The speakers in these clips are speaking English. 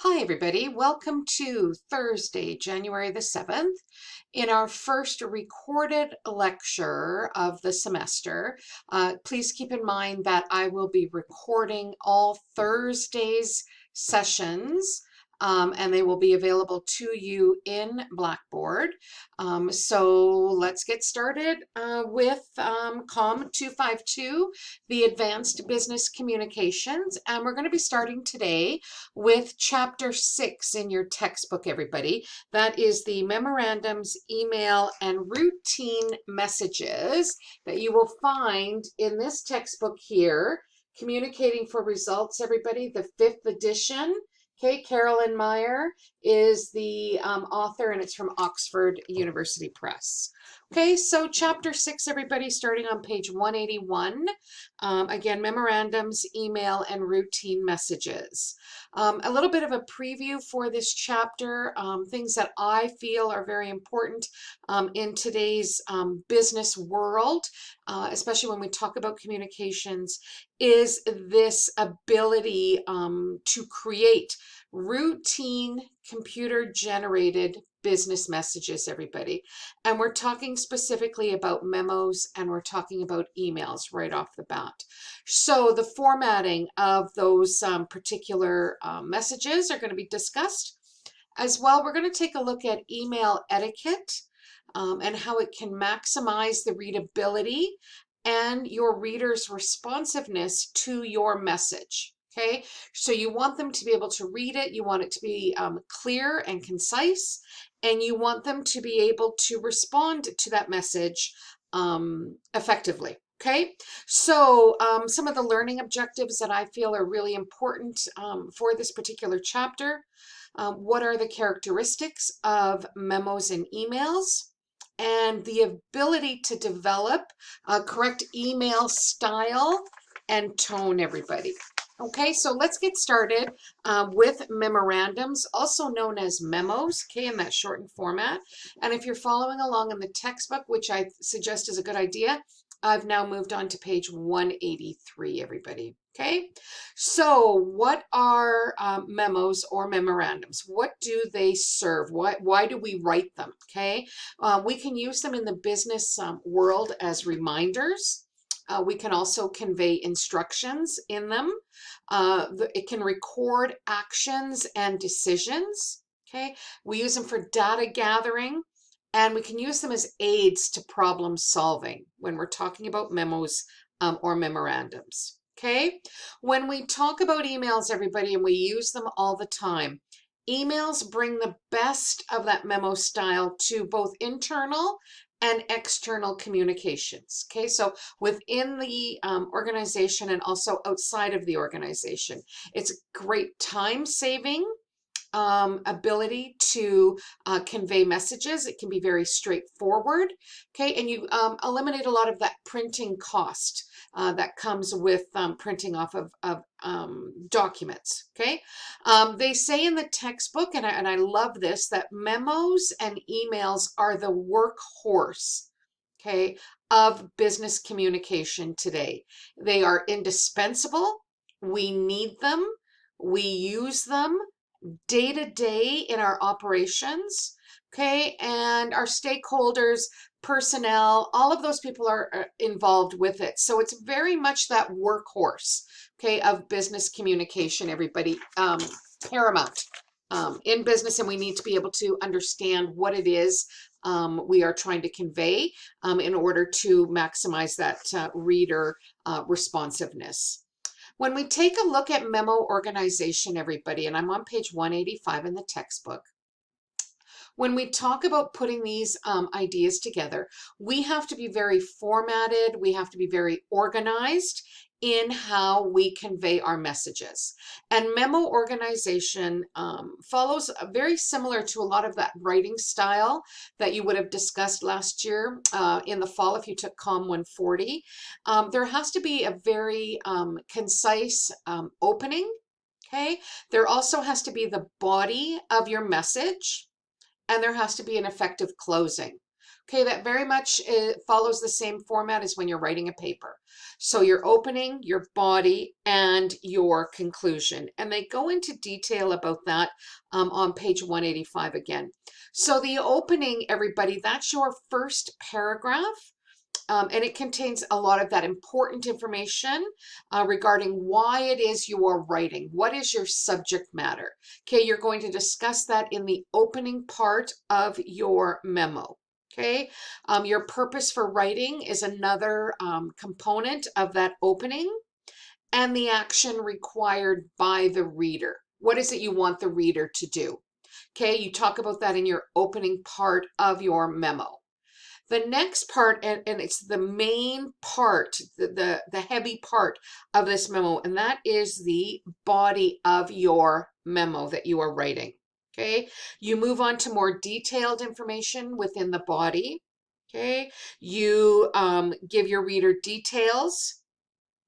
Hi, everybody. Welcome to Thursday, January the 7th, in our first recorded lecture of the semester. Please keep in mind that I will be recording all Thursday's sessions. And they will be available to you in Blackboard. So let's get started with COM 252, the Advanced Business Communications. And we're going to be starting today with chapter 6 in your textbook, everybody. That is the memorandums, email, and routine messages that you will find in this textbook here, Communicating for Results, everybody, the 5th edition. Okay, Carolyn Meyer is the author, and it's from Oxford University Press. Okay, so chapter 6, everybody, starting on page 181. Again, memorandums, email, and routine messages. A little bit of a preview for this chapter, things that I feel are very important in today's business world, especially when we talk about communications, is this ability to create routine computer-generated business messages, everybody. And we're talking specifically about memos, and we're talking about emails right off the bat. So the formatting of those particular messages are going to be discussed. As well, we're going to take a look at email etiquette and how it can maximize the readability and your reader's responsiveness to your message. Okay, so you want them to be able to read it, you want it to be clear and concise, and you want them to be able to respond to that message effectively. Okay, so some of the learning objectives that I feel are really important for this particular chapter. What are the characteristics of memos and emails? And the ability to develop a correct email style and tone, everybody. Okay, so let's get started with memorandums, also known as memos, okay, in that shortened format. And if you're following along in the textbook, which I suggest is a good idea, I've now moved on to page 183, everybody. Okay, so what are memos or memorandums? What do they serve? Why do we write them? Okay, we can use them in the business world as reminders. We can also convey instructions in them. It can record actions and decisions. Okay, we use them for data gathering, and we can use them as aids to problem solving when we're talking about memos or memorandums. Okay, when we talk about emails, everybody, and we use them all the time, emails bring the best of that memo style to both internal and external communications. Okay, so within the organization and also outside of the organization, it's great time saving ability to convey messages. It can be very straightforward, okay, and you eliminate a lot of that printing cost that comes with printing off of documents, okay. They say in the textbook, and I love this, that memos and emails are the workhorse, okay, of business communication today. They are indispensable. We need them. We use them day to day in our operations, okay, and our stakeholders, personnel, all of those people are involved with it. So it's very much that workhorse, okay, of business communication, everybody, paramount in business, and we need to be able to understand what it is we are trying to convey in order to maximize that reader responsiveness. When we take a look at memo organization, everybody, and I'm on page 185 in the textbook, when we talk about putting these ideas together, we have to be very formatted, we have to be very organized in how we convey our messages. And memo organization follows very similar to a lot of that writing style that you would have discussed last year in the fall if you took COM 140. There has to be a very concise opening, okay? There also has to be the body of your message, and there has to be an effective closing. Okay, that very much follows the same format as when you're writing a paper. So your opening, your body, and your conclusion. And they go into detail about that on page 185 again. So the opening, everybody, that's your first paragraph. And it contains a lot of that important information regarding why it is you are writing. What is your subject matter? Okay, you're going to discuss that in the opening part of your memo. Okay, your purpose for writing is another component of that opening, and the action required by the reader. What is it you want the reader to do? Okay, you talk about that in your opening part of your memo. The next part, and it's the main part, the heavy part of this memo, and that is the body of your memo that you are writing. Okay, you move on to more detailed information within the body. Okay, you give your reader details.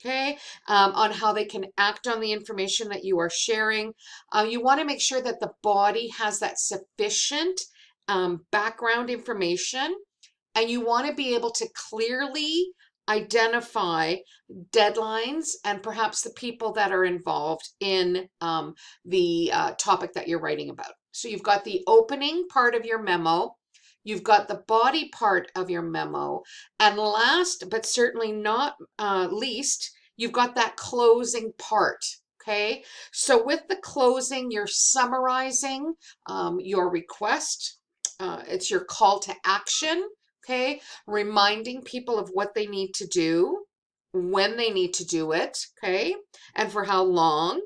Okay, on how they can act on the information that you are sharing. You want to make sure that the body has that sufficient background information, and you want to be able to clearly identify deadlines and perhaps the people that are involved in the topic that you're writing about. So you've got the opening part of your memo, you've got the body part of your memo, and last but certainly not least, you've got that closing part. Okay, so with the closing, you're summarizing your request. It's your call to action. Okay, reminding people of what they need to do, when they need to do it, okay, and for how long.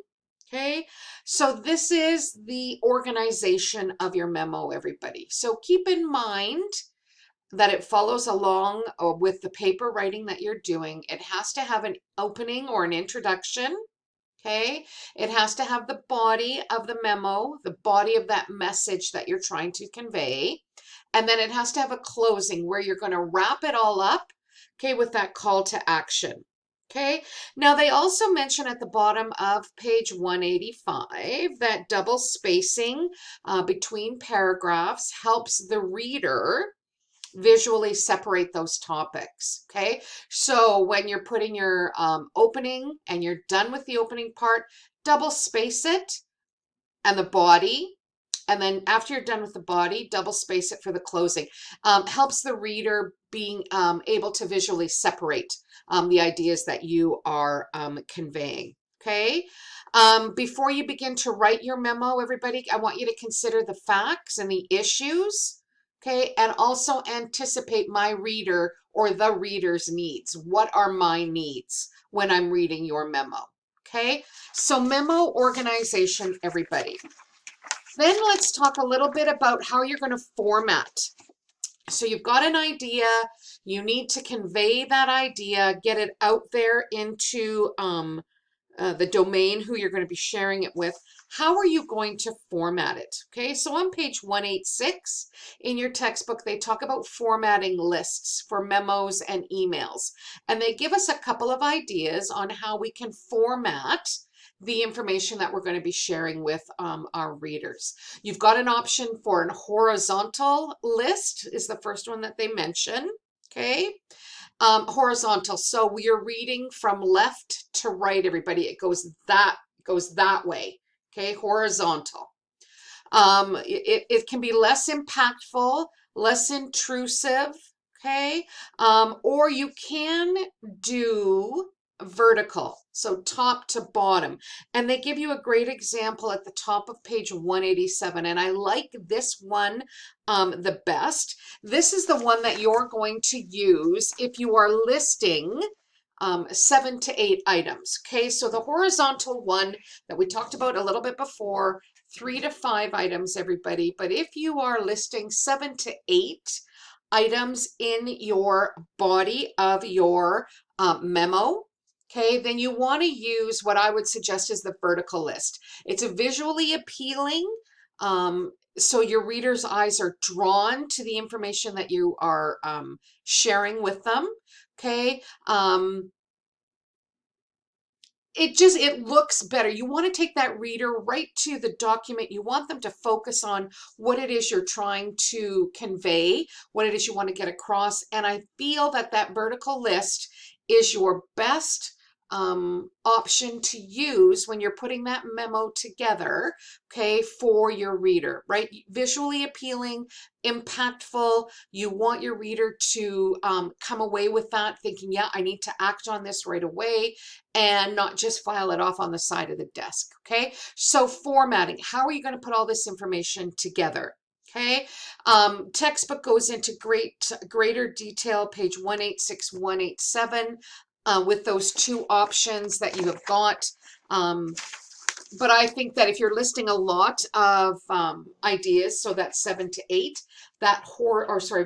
Okay, so this is the organization of your memo, everybody. So keep in mind that it follows along with the paper writing that you're doing. It has to have an opening or an introduction. Okay, it has to have the body of the memo, the body of that message that you're trying to convey. And then it has to have a closing where you're going to wrap it all up, okay, with that call to action. Okay, now they also mention at the bottom of page 185 that double spacing between paragraphs helps the reader visually separate those topics. Okay, so when you're putting your opening and you're done with the opening part, double space it and the body, and then after you're done with the body, double space it for the closing. Helps the reader being able to visually separate the ideas that you are conveying. Okay, before you begin to write your memo, everybody, I want you to consider the facts and the issues. Okay, and also anticipate my reader or the reader's needs. What are my needs when I'm reading your memo? Okay, so memo organization, everybody. Then let's talk a little bit about how you're going to format. So you've got an idea, you need to convey that idea, get it out there into the domain who you're going to be sharing it with. How are you going to format it? Okay, so on page 186 in your textbook, they talk about formatting lists for memos and emails. And they give us a couple of ideas on how we can format the information that we're going to be sharing with our readers. You've got an option for an horizontal list is the first one that they mention. Okay, horizontal. So we are reading from left to right, everybody. It goes that way. Okay, horizontal. It can be less impactful, less intrusive. Okay, or you can do vertical, so top to bottom. And they give you a great example at the top of page 187. And I like this one the best. This is the one that you're going to use if you are listing 7 to 8 items. Okay, so the horizontal one that we talked about a little bit before, 3 to 5 items, everybody. But if you are listing 7 to 8 items in your body of your memo, okay, then you want to use what I would suggest is the vertical list. It's a visually appealing, so your reader's eyes are drawn to the information that you are sharing with them. Okay, it looks better. You want to take that reader right to the document. You want them to focus on what it is you're trying to convey, what it is you want to get across. And I feel that that vertical list is your best option to use when you're putting that memo together, okay, for your reader, right? Visually appealing, impactful. You want your reader to come away with that thinking, yeah, I need to act on this right away, and not just file it off on the side of the desk, okay? So formatting, how are you going to put all this information together? Okay, textbook goes into greater detail, page 186, 187, with those two options that you have got. But I think that if you're listing a lot of ideas, so that's 7 to 8, that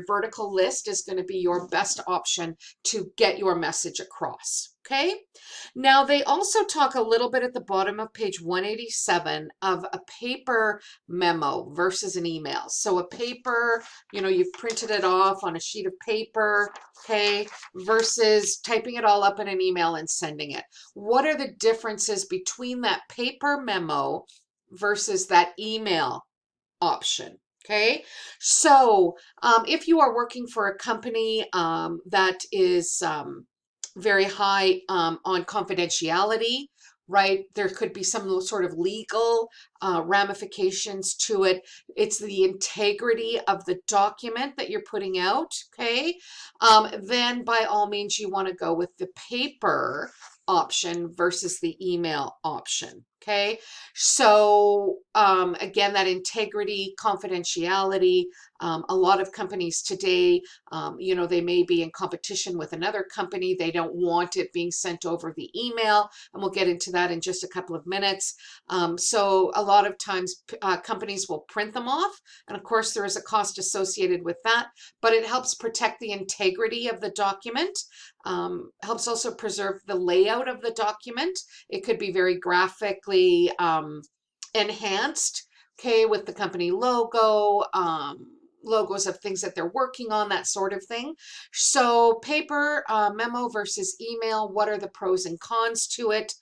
vertical list is going to be your best option to get your message across. Okay. Now they also talk a little bit at the bottom of page 187 of a paper memo versus an email. So a paper, you know, you've printed it off on a sheet of paper, okay, versus typing it all up in an email and sending it. What are the differences between that paper memo versus that email option? Okay, so if you are working for a company that is very high on confidentiality, right? There could be some sort of legal ramifications to it. It's the integrity of the document that you're putting out, okay? Then by all means, you want to go with the paper option versus the email option. Okay, so again, that integrity, confidentiality, a lot of companies today, you know, they may be in competition with another company. They don't want it being sent over the email, and we'll get into that in just a couple of minutes. So a lot of times companies will print them off, and of course there is a cost associated with that, but it helps protect the integrity of the document. Helps also preserve the layout of the document. It could be very graphically enhanced, okay, with the company logo, logos of things that they're working on, that sort of thing. So paper memo versus email, what are the pros and cons to it?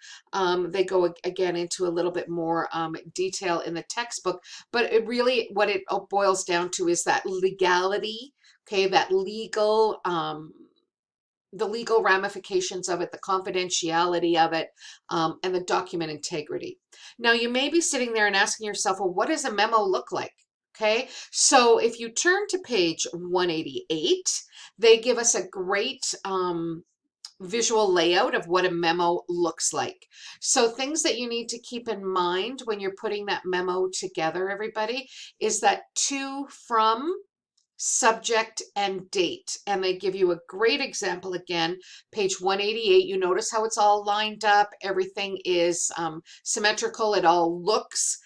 They go again into a little bit more detail in the textbook, but it really, what it boils down to is that legality, okay, that legal, the legal ramifications of it, the confidentiality of it, and the document integrity. Now, you may be sitting there and asking yourself, well, what does a memo look like? Okay, so if you turn to page 188, they give us a great visual layout of what a memo looks like. So things that you need to keep in mind when you're putting that memo together, everybody, is that to, from, subject, and date. And they give you a great example again, page 188. You notice how it's all lined up. Everything is symmetrical. It all looks,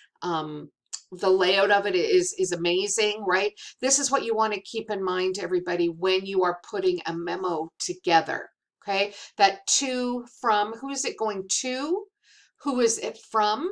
the layout of it is amazing, right? This is what you want to keep in mind, everybody, when you are putting a memo together. Okay, that to, from, who is it going to? Who is it from?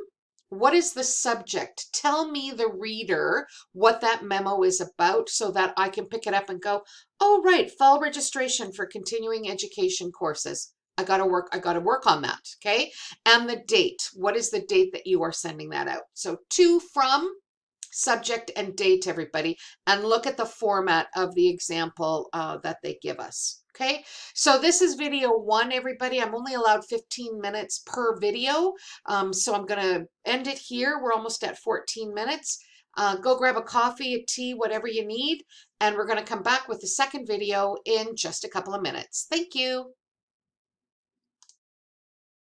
What is the subject? Tell me, the reader, what that memo is about so that I can pick it up and go, oh, right, fall registration for continuing education courses. I got to work on that, okay? And the date. What is the date that you are sending that out? So to, from, subject, and date, everybody, and look at the format of the example that they give us. Okay, so this is video 1, everybody. I'm only allowed 15 minutes per video, so I'm going to end it here. We're almost at 14 minutes. Go grab a coffee, a tea, whatever you need, and we're going to come back with the second video in just a couple of minutes. Thank you.